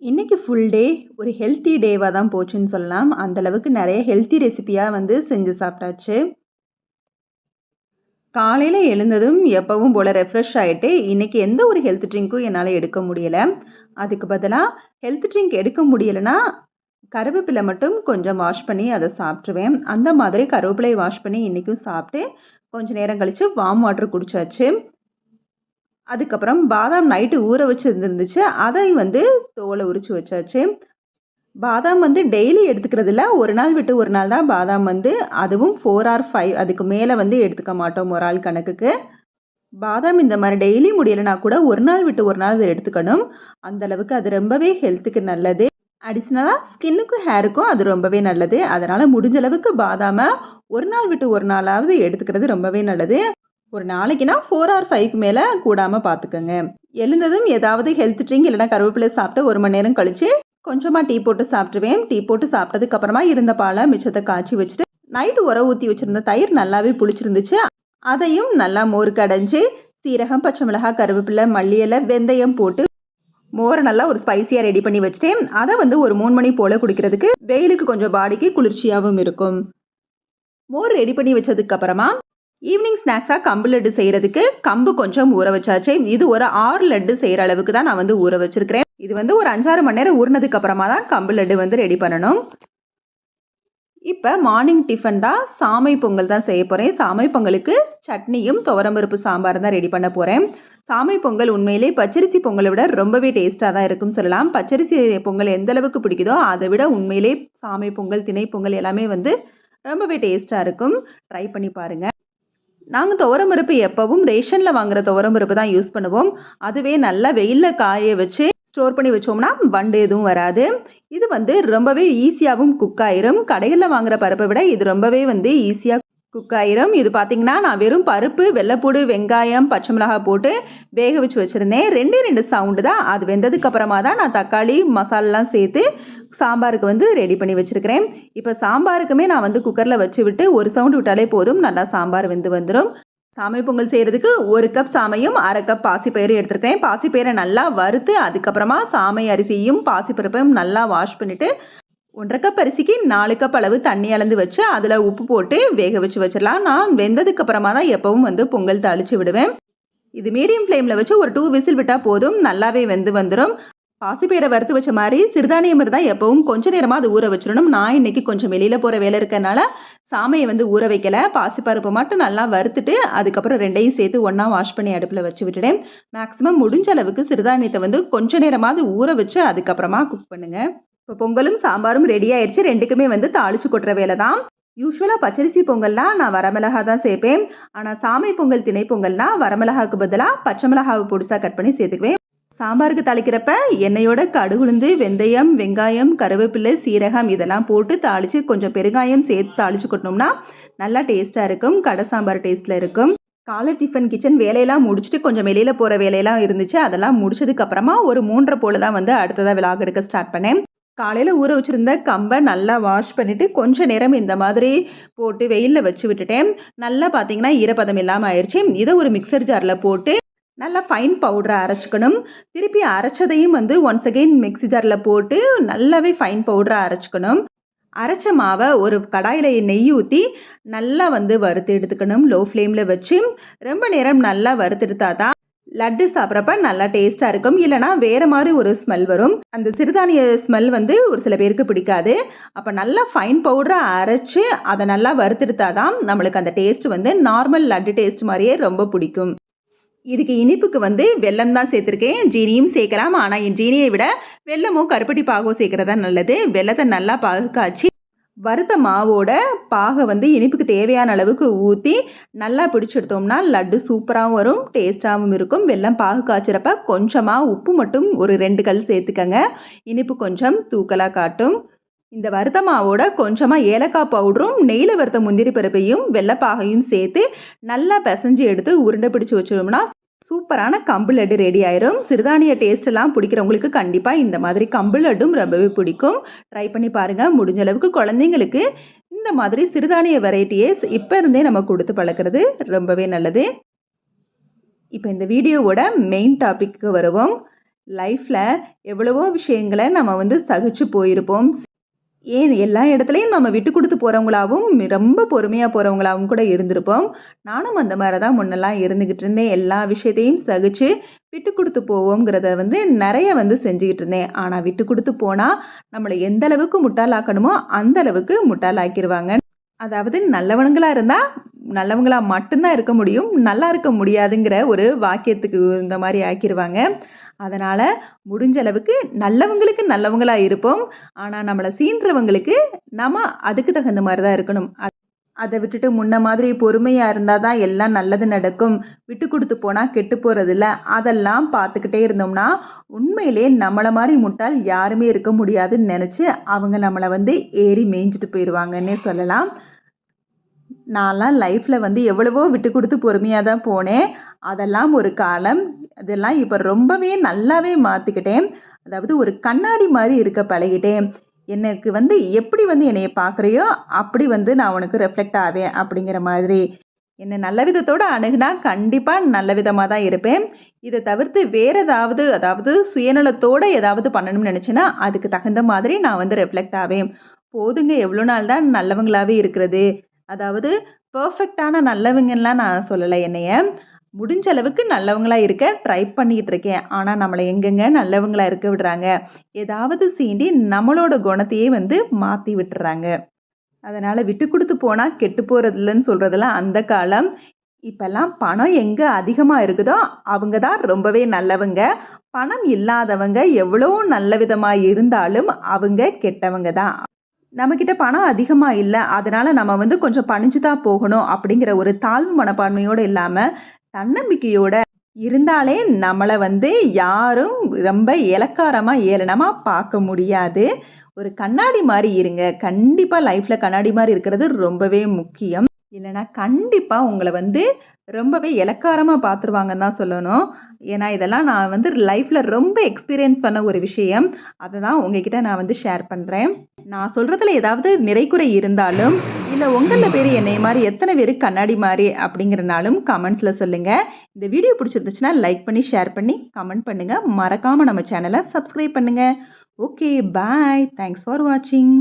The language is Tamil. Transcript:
இன்னைக்கு ஃபுல் டே ஒரு ஹெல்த்தி டேவா தான் போச்சுன்னு சொல்லலாம். அந்த அளவுக்கு நெறைய ஹெல்த்தி ரெசிபியா செஞ்சு சாப்பிட்டாச்சு. காலையில எழுந்ததும் எப்பவும் போல ரெஃப்ரெஷ் ஆயிட்டு, இன்னைக்கு எந்த ஒரு ஹெல்த் ட்ரிங்க்கும் என்னால எடுக்க முடியல. அதுக்கு பதிலா ஹெல்த் ட்ரிங்க் எடுக்க முடியலன்னா, கருவேப்பில மட்டும் கொஞ்சம் வாஷ் பண்ணி அத சாப்ட்டுருவேன். அந்த மாதிரி கருவேப்பிலைய வாஷ் பண்ணி இன்னைக்கும் சாப்ட்டு, கொஞ்ச நேரம் கழிச்சு வார்ம் வாட்டர் குடிச்சாச்சு. அதுக்கப்புறம் பாதாம் நைட்டு ஊற வச்சு இருந்துச்சு. அதை தோல உரிச்சு வச்சாச்சு. பாதாம் டெய்லி எடுத்துக்கிறதில்ல. ஒரு நாள் விட்டு ஒரு நாள் தான் பாதாம் அதுவும் 4 ஆர் 5 அதுக்கு மேல எடுத்துக்க மாட்டோம் ஒரு ஆள் கணக்குக்கு. பாதாம் இந்த மாரி டெய்லி முடியலனா கூட ஒரு நாள் விட்டு ஒரு நாள் அத எடுத்துக்கணும். அந்த அளவுக்கு அது ரொம்பவே ஹெல்த்துக்கு நல்லது. அடிஷனலா ஸ்கின்னுக்கும், ஹேருக்கும் அது ரொம்பவே நல்லது. அதனால முடிஞ்ச அளவுக்கு பாதாம ஒரு நாள் விட்டு ஒரு நாளாவது எடுத்துக்கிறது ரொம்பவே நல்லது. ஒரு நாளைக்குனா 4 ஆர் 5க்கு மேல கூடாம பார்த்துக்கங்க. எழுந்ததும் ஏதாவது ஹெல்த் ட்ரிங்க் இல்லன்னா கருவேப்பிலை சாப்பிட்டு 1 மணி நேரம் கழிச்சு கொஞ்சமா டீ போட்டு சாப்பிட்டுருவேன். டீ போட்டு சாப்பிட்டதுக்கு அப்புறமா இருந்த பால மிச்சத்த காய்ச்சி வச்சுட்டு, நைட்டு உர ஊத்தி வச்சிருந்த தயிர் நல்லாவே புளிச்சிருந்துச்சு. அதையும் நல்லா மோர் கடைஞ்சு, சீரகம், பச்சை மிளகாய், கருவேப்பிலை, மல்லி இலை, வெந்தயம் போட்டு மோர நல்லா ஒரு ஸ்பைசியா ரெடி பண்ணி வச்சுட்டேன். அத ஒரு 3 மணி போல குடிக்கிறதுக்கு வெயிலுக்கு கொஞ்சம் பாடிக்கு குளிர்ச்சியாவும் இருக்கும். மோர் ரெடி பண்ணி வச்சதுக்கு அப்புறமா ஈவினிங் ஸ்நாக்ஸா கம்பு லட்டு செய்யறதுக்கு கம்பு கொஞ்சம் ஊற வச்சாச்சு. இது ஒரு 6 லட்டு செய்யற அளவுக்கு தான் நான் ஊற வச்சிருக்கிறேன். இது ஒரு 5, 6 மணி நேரம் ஊறினதுக்கு அப்புறமா தான் கம்பு லட்டு ரெடி பண்ணணும். இப்ப மார்னிங் டிஃபன் தான் சாமை பொங்கல் தான் செய்ய போறேன். சாமை பொங்கலுக்கு சட்னியும் துவரம்பருப்பு சாம்பார் தான் ரெடி பண்ண போறேன். சாமை பொங்கல் உண்மையிலே பச்சரிசி பொங்கலை விட ரொம்பவே டேஸ்டா தான் இருக்கும்னு சொல்லலாம். பச்சரிசி பொங்கல் எந்த அளவுக்கு பிடிக்குதோ அதை விட உண்மையிலே சாமை பொங்கல், திணை பொங்கல் எல்லாமே ரொம்பவே டேஸ்டா இருக்கும். ட்ரை பண்ணி பாருங்க. நாங்கள் துவரம்பருப்பு எப்பவும் ரேஷனில் வாங்குற துவரம்பருப்பு தான் யூஸ் பண்ணுவோம். அதுவே நல்லா வெயிலில் காய வச்சு ஸ்டோர் பண்ணி வச்சோம்னா வண்டு எதுவும் வராது. இது ரொம்பவே ஈஸியாகவும் குக் ஆயிரும். கடைகளில் வாங்குற பருப்பை விட இது ரொம்பவே ஈஸியாக குக் ஆயிரும். இது பார்த்தீங்கன்னா நான் வெறும் பருப்பு, வெள்ளைப்பூடு, வெங்காயம், பச்சை மிளகாய் போட்டு வேக வச்சு வச்சுருந்தேன். 2 சவுண்டு தான். அது வெந்ததுக்கு அப்புறமா தான் நான் தக்காளி, மசாலாலாம் சேர்த்து சாம்பாருக்கு ரெடி பண்ணி வச்சுருக்கிறேன். இப்போ சாம்பாருக்குமே நான் குக்கரில் வச்சு விட்டு ஒரு சவுண்டு விட்டாலே போதும், நல்லா சாம்பார் வந்துடும். சாமை பொங்கல் செய்கிறதுக்கு 1 கப் சாமையும் 1/2 கப் பாசிப்பயிறு எடுத்துருக்கேன். பாசிப்பயிரை நல்லா வறுத்து அதுக்கப்புறமா சாமை அரிசியும் பாசிப்பருப்பையும் நல்லா வாஷ் பண்ணிவிட்டு 1/2 கப் அரிசிக்கு 4 கப் அளவு தண்ணி அளந்து வச்சு அதில் உப்பு போட்டு வேக வச்சு வச்சிடலாம். நான் வெந்ததுக்கு அப்புறமா தான் எப்பவும் பொங்கல் தாளித்து விடுவேன். இது மீடியம் ஃப்ளேமில் வச்சு ஒரு 2 விசில் விட்டால் போதும், நல்லாவே வந்துடும். பாசிப்பயிரை வறுத்து வச்ச மாதிரி சிறுதானியம் இருந்தால் எப்பவும் கொஞ்ச நேரமாக அது ஊற வச்சிடணும். நான் இன்னைக்கு கொஞ்சம் வெளியில் போகிற வேலை இருக்கனால சாமையை ஊற வைக்கல. பாசிப்பருப்பு மட்டும் நல்லா வறுத்துட்டு அதுக்கப்புறம் 2யும் சேர்த்து ஒன்றா வாஷ் பண்ணி அடுப்பில் வச்சு விட்டுட்டேன். மேக்ஸிமம் முடிஞ்ச அளவுக்கு சிறுதானியத்தை கொஞ்ச நேரமாவது ஊற வச்சு அதுக்கப்புறமா குக் பண்ணுங்கள். இப்போ பொங்கலும் சாம்பாரும் ரெடி ஆயிடுச்சு. 2க்குமே தாளிச்சு கொட்டுற வேலை தான். யூஸ்வலாக பச்சரிசி பொங்கல்னா நான் வரமிளகா தான் சேர்ப்பேன். ஆனால் சாமை பொங்கல், திணை பொங்கல்னா வரமிளகாவுக்கு பதிலாக பச்சை மிளகாவை பொடிசாக கட் பண்ணி சேர்த்துக்குவேன். சாம்பாருக்கு தாளிக்கிறப்ப எண்ணெயோட கடுகுளுந்து, வெந்தயம், வெங்காயம், கருவேப்பிலை, சீரகம் இதெல்லாம் போட்டு தாளித்து கொஞ்சம் பெருங்காயம் சேர்த்து தாளித்து கொட்டினோம்னா நல்லா டேஸ்ட்டாக இருக்கும். கடை சாம்பார் டேஸ்ட்டில் இருக்கும். காலை டிஃபன் கிச்சன் வேலையெல்லாம் முடிச்சுட்டு கொஞ்சம் வெளியில் போகிற வேலையெல்லாம் இருந்துச்சு. அதெல்லாம் முடிச்சதுக்கப்புறமா ஒரு 3:30 போல் தான் அடுத்ததாக விலாக் எடுக்க ஸ்டார்ட் பண்ணேன். காலையில் ஊற வச்சுருந்த கம்பை நல்லா வாஷ் பண்ணிவிட்டு கொஞ்சம் நேரம் இந்த மாதிரி போட்டு வெயிலில் வச்சு விட்டுட்டேன். நல்லா பார்த்தீங்கன்னா ஈரப்பதம் இல்லாமல் ஆயிடுச்சு. இதை ஒரு மிக்சர் ஜாரில் போட்டு நல்லா ஃபைன் பவுடரை அரைச்சிக்கணும். திருப்பி அரைச்சதையும் ஒன்ஸ் அகெயின் மிக்ஸி ஜாரில் போட்டு நல்லாவே ஃபைன் பவுடரை அரைச்சிக்கணும். அரைச்ச மாவை ஒரு கடாயில் நெய் ஊற்றி நல்லா வறுத்து எடுத்துக்கணும். லோ ஃப்ளேமில் வச்சு ரொம்ப நேரம் நல்லா வறுத்தெடுத்தா தான் லட்டு சாப்பிட்றப்ப நல்லா டேஸ்ட்டாக இருக்கும். இல்லைனா வேறு மாதிரி ஒரு ஸ்மெல் வரும். அந்த சிறுதானிய ஸ்மெல் ஒரு சில பேருக்கு பிடிக்காது. அப்போ நல்லா ஃபைன் பவுடரை அரைச்சி அதை நல்லா வறுத்தெடுத்தா தான் நம்மளுக்கு அந்த டேஸ்ட் நார்மல் லட்டு டேஸ்ட் மாதிரியே ரொம்ப பிடிக்கும். இதுக்கு இனிப்புக்கு வெல்லம் தான் சேர்த்துருக்கேன். ஜீனியும் சேர்க்கலாம். ஆனால் ஜீனியை விட வெல்லமோ கருப்பட்டி பாகோ சேர்க்குறதா நல்லது. வெல்லத்தை நல்லா பாகு காய்ச்சி வறுத்த மாவோட பாகை இனிப்புக்கு தேவையான அளவுக்கு ஊற்றி நல்லா பிடிச்செடுத்தோம்னா லட்டு சூப்பராகவும் வரும், டேஸ்ட்டாகவும் இருக்கும். வெல்லம் பாகு காய்ச்சிறப்ப கொஞ்சமாக உப்பு மட்டும் ஒரு 2 கல் சேர்த்துக்கங்க. இனிப்பு கொஞ்சம் தூக்கலாக காட்டும். இந்த வறுத்த மாவோட கொஞ்சமாக ஏலக்காய் பவுடரும் நெய்யில் வறுத்த முந்திரி பருப்பையும் வெள்ளைப்பாகையும் சேர்த்து நல்லா பிசைஞ்சு எடுத்து உருண்டை பிடிச்சி வச்சோம்னா சூப்பரான கம்பு லட்டு ரெடி ஆயிரும். சிறுதானிய டேஸ்ட்டெல்லாம் பிடிக்கிறவங்களுக்கு கண்டிப்பாக இந்த மாதிரி கம்பு லட்டும் ரொம்பவே பிடிக்கும். ட்ரை பண்ணி பாருங்கள். முடிஞ்ச அளவுக்கு குழந்தைங்களுக்கு இந்த மாதிரி சிறுதானிய வெரைட்டியை இப்போ இருந்தே நம்ம கொடுத்து பழக்கிறது ரொம்பவே நல்லது. இப்போ இந்த வீடியோவோட மெயின் டாபிக்கு வருவோம். லைஃப்ல எவ்வளவோ விஷயங்கள நம்ம வந்து சகிச்சு போயிருப்போம். ஏன் எல்லா இடத்துலயும் நம்ம விட்டு குடுத்து போறவங்களாவும், ரொம்ப பொறுமையா போறவங்களாவும் கூட இருந்திருப்போம். நானும் அந்த மாரி தான் முன்னலாம் இருந்துகிட்டு இருந்தேன். எல்லா விஷயத்தையும் சகிச்சு விட்டு குடுத்து போவோங்கிறத வந்து நெறைய வந்து செஞ்சுகிட்டு இருந்தேன். ஆனா விட்டு குடுத்து போனா, நம்மள எந்த அளவுக்கு முட்டாளாக்கணுமோ, அந்த அளவுக்கு முட்டாளாக்கிருவாங்க. அதாவது நல்லவனுங்களா இருந்தா, நல்லவங்களா மட்டும் தான் இருக்க முடியும். நல்லா இருக்க முடியாதுங்கிற ஒரு வாக்கியத்துக்கு இந்த மாரி ஆக்கிருவாங்க. அதனால முடிஞ்ச அளவுக்கு நல்லவங்களுக்கு நல்லவங்களா இருப்போம். ஆனா நம்மள சீன்றவங்களுக்கு நம்ம அதுக்கு தகுந்த மாரி தான் இருக்கணும். அத விட்டுட்டு முன்ன மாதிரி பொறுமையா இருந்தா தான் எல்லாம் நல்லது நடக்கும். விட்டு குடுத்து போனா கெட்டு போறதில்ல. அதெல்லாம் பார்த்துக்கிட்டே இருந்தோம்னா, உண்மையிலேயே நம்மள மாரி முட்டாள் யாருமே இருக்க முடியாதுன்னு நெனச்சு, அவங்க நம்மள வந்து ஏறி மேய்ஞ்சுட்டு போயிருவாங்கன்னே சொல்லலாம். நான்லாம் லைஃப்ல வந்து எவ்வளவோ விட்டு குடுத்து பொறுமையா தான் போனேன். அதெல்லாம் ஒரு காலம். அதெல்லாம் இப்ப ரொம்பவே நல்லாவே மாத்திக்கிட்டேன். அதாவது ஒரு கண்ணாடி மாரி இருக்க பழகிட்டேன். எனக்கு வந்து எப்படி வந்து என்னைய பார்க்குறியோ, அப்படி வந்து நான் உனக்கு ரிஃப்ளெக்ட் ஆவேன் அப்படிங்கிற மாதிரி. என்ன நல்ல விதத்தோட அணுகுனா கண்டிப்பா நல்ல விதமா தான் இருப்பேன். இத தவிர்த்து வேற ஏதாவது அதாவது சுயநலத்தோட ஏதாவது பண்ணணும்னு நெனச்சேன்னா, அதுக்கு தகுந்த மாதிரி நான் வந்து ரிஃப்ளெக்ட் ஆவேன். போதுங்க எவ்வளோ நாள் தான் நல்லவங்களாவே இருக்கிறது. அதாவது பெர்ஃபெக்ட்டான நல்லவங்கன்லாம் நான் சொல்லல என்னைய. முடிஞ்ச அளவுக்கு நல்லவங்களா இருக்க ட்ரை பண்ணிக்கிட்டு இருக்கேன். ஆனா நம்மள எங்கங்க நல்லவங்களா இருக்க விடுறாங்க. ஏதாவது சீண்டி நம்மளோட குணத்தையே வந்து மாத்தி விட்டுர்றாங்க. அதனால விட்டு குடுத்து போனா கெட்டு போறதில்லன்னு சொல்றதெல்லாம் அந்த காலம். இப்பல்லாம் பணம் எங்க அதிகமா இருக்குதோ, அவங்க தான் ரொம்பவே நல்லவங்க. பணம் இல்லாதவங்க எவ்வளோ நல்ல விதமா இருந்தாலும், அவங்க கெட்டவங்க தான். நம்மகிட்ட பணம் அதிகமா இல்ல. அதனால நம்ம வந்து கொஞ்சம் பணிஞ்சு தான் போகணும் அப்படிங்கிற ஒரு தாழ்வு மனப்பான்மையோட இல்லாம, தன்னம்பிக்கையோட இருந்தாலே நம்மள வந்து யாரும் ரொம்ப எளக்காரமா, ஏளனமா பார்க்க முடியாது. ஒரு கண்ணாடி மாரி இருங்க. கண்டிப்பா லைஃப்ல கண்ணாடி மாரி இருக்கிறது ரொம்பவே முக்கியம். இல்லன்னா கண்டிப்பா உங்கள வந்து ரொம்பவே எளக்காரமா பார்த்துருவாங்கன்னு தான் சொல்லணும். ஏன்னா, இதெல்லாம் நான் வந்து லைஃப்ல ரொம்ப எக்ஸ்பீரியன்ஸ் பண்ண ஒரு விஷயம். அத தான் உங்ககிட்ட நான் வந்து ஷேர் பண்றேன். நான் சொல்றதுல ஏதாவது நிறைகுறை இருந்தாலும், இல்ல உங்கள்ல பேரு என்னைய மாரி எத்தன பேரு கண்ணாடி மாரி அப்படிங்கிறனாலும் கமெண்ட்ஸ்ல சொல்லுங்க. இந்த வீடியோ பிடிச்சிருந்துச்சுன்னா லைக் பண்ணி, ஷேர் பண்ணி, கமெண்ட் பண்ணுங்க. மறக்காம நம்ம சேனல சப்ஸ்கிரைப் பண்ணுங்க. Okay, bye. தேங்க்ஸ் ஃபார் வாட்சிங்.